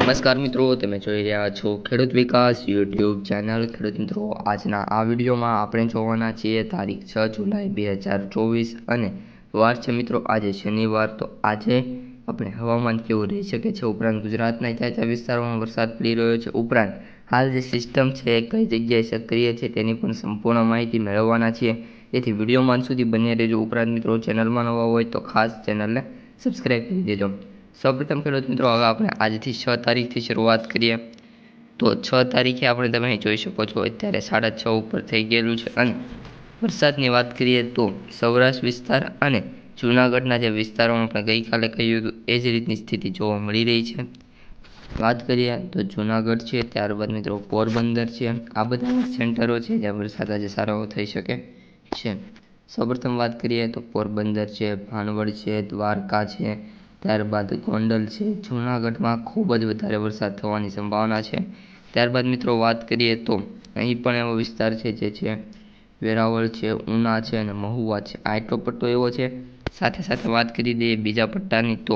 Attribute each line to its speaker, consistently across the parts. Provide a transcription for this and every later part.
Speaker 1: નમસ્કાર મિત્રો, તમે જોઈ રહ્યા છો ખેડૂત વિકાસ યુટ્યુબ ચેનલ. ખેડૂત મિત્રો, આજના આ વિડીયોમાં આપણે જોવાના છીએ તારીખ 6 જુલાઈ 2024 અને વાર છે મિત્રો આજે શનિવાર. તો આજે આપણે હવામાન કેવું રહી શકે છે, ઉપરાંત ગુજરાતના કયા કયા વિસ્તારોમાં વરસાદ પડી રહ્યો છે, ઉપરાંત હાલ જે સિસ્ટમ છે એ કઈ જગ્યાએ સક્રિય છે તેની પણ સંપૂર્ણ માહિતી મેળવવાના છીએ. તેથી વિડીયોમાં સુધી બની રહેજો. ઉપરાંત મિત્રો, ચેનલમાં નવા હોય તો ખાસ ચેનલને સબસ્ક્રાઈબ કરી દેજો. સૌપ્રથમ ખેડૂત મિત્રો, હવે આપણે આજથી 6 તારીખથી શરૂઆત કરીએ. તો 6 તારીખે આપણે તમે જોઈ શકો છો અત્યારે 6:30 ઉપર થઈ ગયેલું છે. અને વરસાદની વાત કરીએ તો સૌરાષ્ટ્ર વિસ્તાર અને જૂનાગઢના જે વિસ્તારોમાં આપણે ગઈકાલે કહ્યું હતું એ જ રીતની સ્થિતિ જોવા મળી રહી છે. વાત કરીએ તો જૂનાગઢ છે, ત્યારબાદ મિત્રો પોરબંદર છે, આ બધા સેન્ટરો છે જ્યાં વરસાદ આજે સારો થઈ શકે છે. સૌપ્રથમ વાત કરીએ તો પોરબંદર છે, ભાણવડ છે, દ્વારકા છે, ત્યારબાદ ગોંડલ છે. જૂનાગઢમાં ખૂબ જ વધારે વરસાદ થવાની સંભાવના છે. ત્યારબાદ મિત્રો વાત કરીએ તો અહીં પણ એવો વિસ્તાર છે જે છે વેરાવળ છે, ઉના છે અને મહુવા છે. આ એટલો પટ્ટો એવો છે. સાથે સાથે વાત કરી દઈએ બીજા પટ્ટાની તો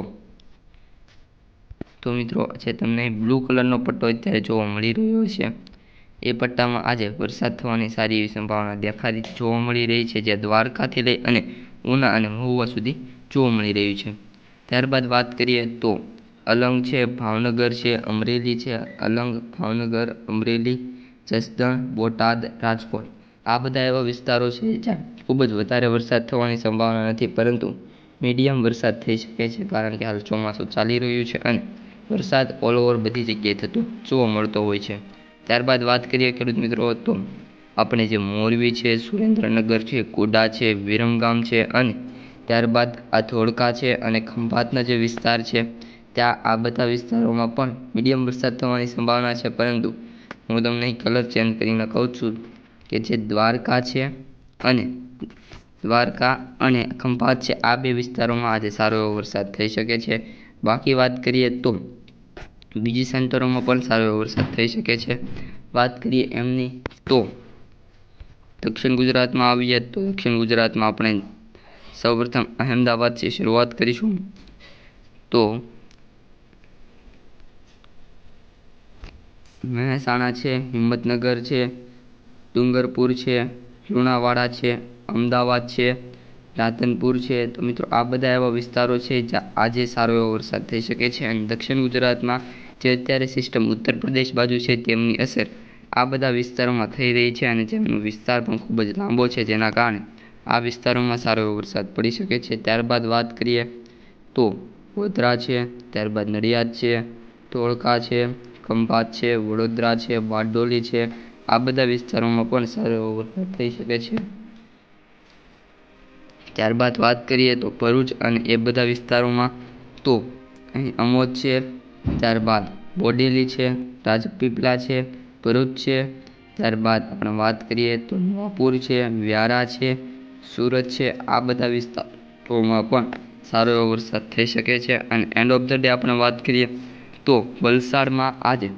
Speaker 1: મિત્રો છે તમને બ્લુ કલરનો પટ્ટો અત્યારે જોવા મળી રહ્યો છે. એ પટ્ટામાં આજે વરસાદ થવાની સારી એવી સંભાવના દેખાતી જોવા મળી રહી છે, જે દ્વારકાથી લઈ અને ઉના અને મહુવા સુધી જોવા મળી રહ્યું છે. ત્યારબાદ વાત કરીએ તો અલંગ છે, ભાવનગર છે, અમરેલી છે. અલંગ, ભાવનગર, અમરેલી, જસદણ, બોટાદ, રાજકોટ, આ બધા એવા વિસ્તારો છે જ્યાં ખૂબ જ વધારે વરસાદ થવાની સંભાવના નથી, પરંતુ મીડિયમ વરસાદ થઈ શકે છે, કારણ કે હાલ ચોમાસું ચાલી રહ્યું છે અને વરસાદ ઓલ ઓવર બધી જગ્યાએ થતો જોવા મળતો હોય છે. ત્યારબાદ વાત કરીએ ખેડૂત મિત્રો તો આપણે જે મોરબી છે, સુરેન્દ્રનગર છે, કુડા છે, વિરમગામ છે અને ત્યારબાદ આ ધોળકા છે અને ખંભાતના જે વિસ્તાર છે ત્યાં આ બધા વિસ્તારોમાં પણ મીડિયમ વરસાદ થવાની સંભાવના છે. પરંતુ હું તમને કલર ચેન્જ કરીને કહું છું કે જે દ્વારકા અને ખંભાત છે, આ બે વિસ્તારોમાં આજે સારો એવો વરસાદ થઈ શકે છે. બાકી વાત કરીએ તો બીજી સેન્ટરોમાં પણ સારો એવો વરસાદ થઈ શકે છે. વાત કરીએ એમની તો દક્ષિણ ગુજરાતમાં આવીએ તો દક્ષિણ ગુજરાતમાં આપણે સૌપ્રથમ અહેમદાબાદથી શરૂઆત કરીશું. તો મહેસાણા છે, હિંમતનગર છે, ડુંગરપુર છે, લુણાવાડા છે, અમદાવાદ છે, રાધનપુર છે. તો મિત્રો આ બધા એવા વિસ્તારો છે જ્યાં આજે સારો એવો વરસાદ થઈ શકે છે. અને દક્ષિણ ગુજરાતમાં જે અત્યારે સિસ્ટમ ઉત્તર પ્રદેશ બાજુ છે તેમની અસર આ બધા વિસ્તારોમાં થઈ રહી છે અને જેમનો વિસ્તાર પણ ખૂબ જ લાંબો છે, જેના કારણે આ વિસ્તારોમાં સારો એવો વરસાદ પડી શકે છે. ત્યારબાદ વાત કરીએ તો ગોધરા છે, ત્યારબાદ નડિયાદ છે, ધોળકા છે, ખંભાત છે, વડોદરા છે, બારડોલી છે, આ બધા વિસ્તારોમાં પણ સારો એવો વરસાદ થઈ શકે છે. ત્યારબાદ વાત કરીએ તો ભરૂચ અને એ બધા વિસ્તારોમાં તો અહીં અમોદ છે, ત્યારબાદ બોડેલી છે, રાજપીપળા છે, ભરૂચ છે. ત્યારબાદ આપણે વાત કરીએ તો નવાપુર છે, વ્યારા છે, સુરત છે, આ બધા વિસ્તારોમાં પણ સારો એવો વરસાદ થઈ શકે છે. અને એન્ડ ઓફ ધ ડે આપણે વાત કરીએ તો વલસાડમાં આજે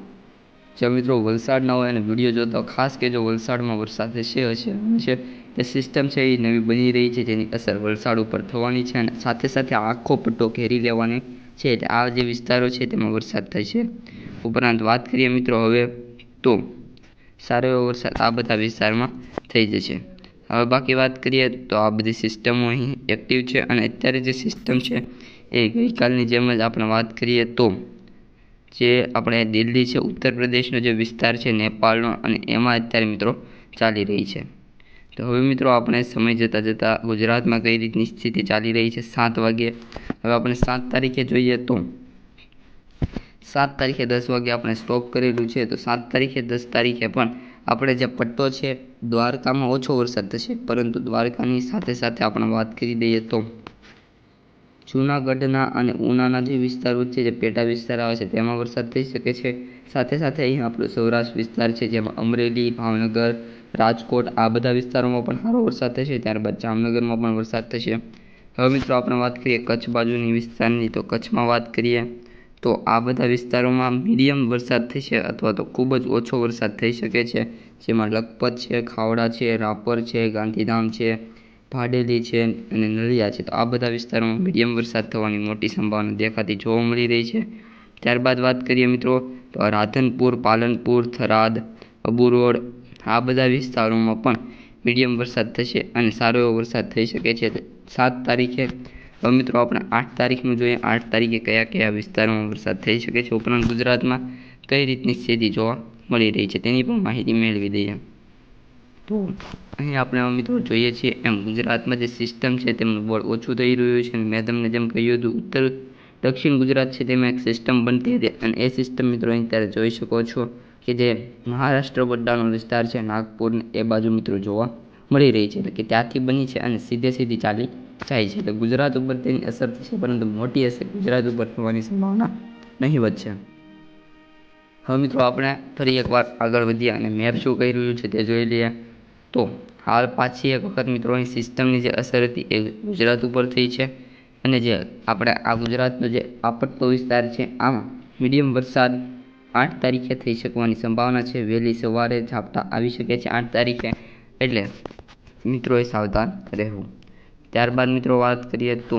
Speaker 1: જે મિત્રો વલસાડના હોય અને વિડીયો જોતા ખાસ કે જો વલસાડમાં વરસાદ હશે તે સિસ્ટમ છે એ નવી બની રહી છે, જેની અસર વલસાડ ઉપર થવાની છે અને સાથે સાથે આખો પટ્ટો ઘેરી લેવાની છે. એટલે આ જે વિસ્તારો છે તેમાં વરસાદ થશે. ઉપરાંત વાત કરીએ મિત્રો હવે તો સારો એવો વરસાદ આ બધા વિસ્તારમાં થઈ જશે. હવે બાકી વાત કરીએ તો આ બધી સિસ્ટમો અહીં એક્ટિવ છે અને અત્યારે જે સિસ્ટમ છે એ ગઈકાલની જેમ જ આપણે વાત કરીએ તો જે આપણે દિલ્હી છે, ઉત્તર પ્રદેશનો જે વિસ્તાર છે, નેપાળનો, અને એમાં અત્યારે મિત્રો ચાલી રહી છે. તો હવે મિત્રો આપણે સમય જતાં ગુજરાતમાં કઈ રીતની સ્થિતિ ચાલી રહી છે 7 વાગ્યે. હવે આપણે 7 તારીખે જોઈએ તો 7 તારીખે 10 વાગે આપણે સ્ટોપ કરેલું છે. તો 7 તારીખે 10 તારીખે પણ આપણે જે પટ્ટો છે દ્વારકામાં ઓછો વરસાદ થશે, પરંતુ દ્વારકાની સાથે સાથે આપણે વાત કરી દઈએ તો જૂનાગઢના અને ઉનાના જે વિસ્તાર વચ્ચે જે પેટા વિસ્તાર આવે છે તેમાં વરસાદ થઈ શકે છે. સાથે સાથે અહીં આપણો સૌરાષ્ટ્ર વિસ્તાર છે જેમાં અમરેલી, ભાવનગર, રાજકોટ, આ બધા વિસ્તારોમાં પણ સારો વરસાદ થશે. ત્યારબાદ જામનગરમાં પણ વરસાદ થશે. હવે મિત્રો આપણે વાત કરીએ કચ્છ બાજુની વિસ્તારની. તો કચ્છમાં વાત કરીએ તો આ બધા વિસ્તારોમાં મીડિયમ વરસાદ થશે અથવા તો ખૂબ જ ઓછો વરસાદ થઈ શકે છે, જેમાં લખપત છે, ખાવડા છે, રાપર છે, ગાંધીધામ છે, ભાડેલી છે અને નલિયા છે. તો આ બધા વિસ્તારોમાં મીડિયમ વરસાદ થવાની મોટી સંભાવના દેખાતી જોવા મળી રહી છે. ત્યારબાદ વાત કરીએ મિત્રો તો રાધનપુર, પાલનપુર, થરાદ, અબુરોડ આ બધા વિસ્તારોમાં પણ મીડિયમ વરસાદ થશે અને સારો એવો વરસાદ થઈ શકે છે. 7 તારીખે હવે મિત્રો આપણે 8 તારીખનું જોઈએ. 8 તારીખે કયા કયા વિસ્તારોમાં વરસાદ થઈ શકે છે, ઉપરાંત ગુજરાતમાં કઈ રીતની સ્થિતિ જોવા મળી રહી છે તેની પણ માહિતી મેળવી દઈએ. તો અહીં આપણે મિત્રો જોઈએ છીએ એમ ગુજરાતમાં જે સિસ્ટમ છે તેમનું બળ ઓછું થઈ રહ્યું છે. મેં તમને જેમ કહ્યું હતું ઉત્તર દક્ષિણ ગુજરાત છે તેમાં એક સિસ્ટમ બનતી હતી અને એ સિસ્ટમ મિત્રો અહીં ત્યારે જોઈ શકો છો કે જે મહારાષ્ટ્ર પટ્ટાનો વિસ્તાર છે, નાગપુર એ બાજુ મિત્રો જોવા મળી રહી છે. એટલે કે ત્યાંથી બની છે અને સીધી ચાલી જાય છે. એટલે ગુજરાત ઉપર તેની અસર થશે, પરંતુ મોટી અસર ગુજરાત ઉપર થવાની સંભાવના નહીવત છે. હવે મિત્રો આપણે ફરી એકવાર આગળ વધીએ અને મેપ શું કહી રહ્યું છે તે જોઈ લઈએ. તો હાલ પાછી એક વખત મિત્રો અહીં સિસ્ટમની જે અસર હતી એ ગુજરાત ઉપર થઈ છે અને જે આપણે આ ગુજરાતનો જે આપત્તો વિસ્તાર છે આમાં મીડિયમ વરસાદ 8 તારીખે થઈ શકવાની સંભાવના છે. વહેલી સવારે ઝાપટા આવી શકે છે 8 તારીખે, એટલે મિત્રોએ સાવધાન રહેવું. ત્યારબાદ મિત્રો વાત કરીએ તો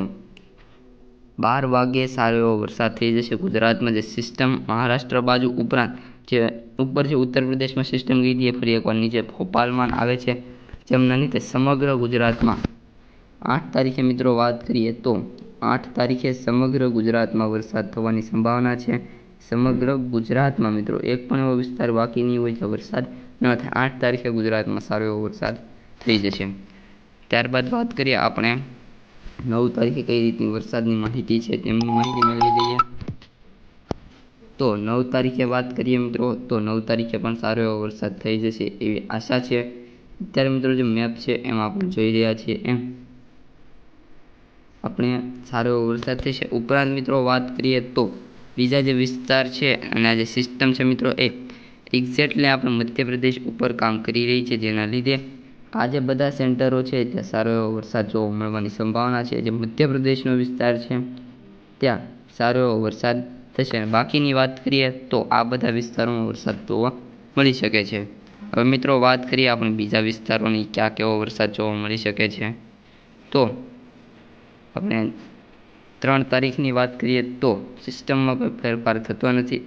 Speaker 1: 12 વાગ્યે સારો એવો વરસાદ થઈ જશે ગુજરાતમાં. જે સિસ્ટમ મહારાષ્ટ્ર બાજુ ઉપરાંત જે ઉપર છે ઉત્તર પ્રદેશમાં સિસ્ટમ ગઈ હતી એ ફરી એકવાર નીચે ભોપાલમાં આવે છે, જેમના લીધે સમગ્ર ગુજરાતમાં 8 તારીખે મિત્રો વાત કરીએ તો 8 તારીખે સમગ્ર ગુજરાતમાં વરસાદ થવાની સંભાવના છે. સમગ્ર ગુજરાતમાં મિત્રો એક પણ એવો વિસ્તાર બાકી નહીં હોય કે વરસાદ ન થાય. 8 તારીખે ગુજરાતમાં સારો એવો વરસાદ થઈ જશે. ત્યારબાદ વાત કરીએ આપણે 9 તારીખે કઈ રીતની વરસાદની માહિતી છે તેમની માહિતી મેળવી લઈએ. તો 9 તારીખે વાત કરીએ મિત્રો તો 9 તારીખે પણ સારો એવો વરસાદ થઈ જશે એવી આશા છે. અત્યારે મિત્રો જે મેપ છે એમાં આપણે જોઈ રહ્યા છીએ એમ આપણે સારો એવો વરસાદ થશે. ઉપરાંત મિત્રો વાત કરીએ તો બીજા જે વિસ્તાર છે અને આ જે સિસ્ટમ છે મિત્રો એ એક્ઝેક્ટલી આપણે મધ્યપ્રદેશ ઉપર કામ કરી રહી છે, જેના લીધે આ જે બધા સેન્ટરો છે ત્યાં સારો એવો વરસાદ જોવા મળવાની સંભાવના છે. જે મધ્યપ્રદેશનો વિસ્તાર છે ત્યાં સારો એવો વરસાદ થશે. બાકીની વાત કરીએ તો આ બધા વિસ્તારોમાં વરસાદ જોવા મળી શકે છે. હવે મિત્રો વાત કરીએ આપણે બીજા વિસ્તારોની ક્યાં કેવો વરસાદ જોવા મળી શકે છે. તો આપણે 3 તારીખની વાત કરીએ તો સિસ્ટમમાં કોઈ ફેરફાર થતો નથી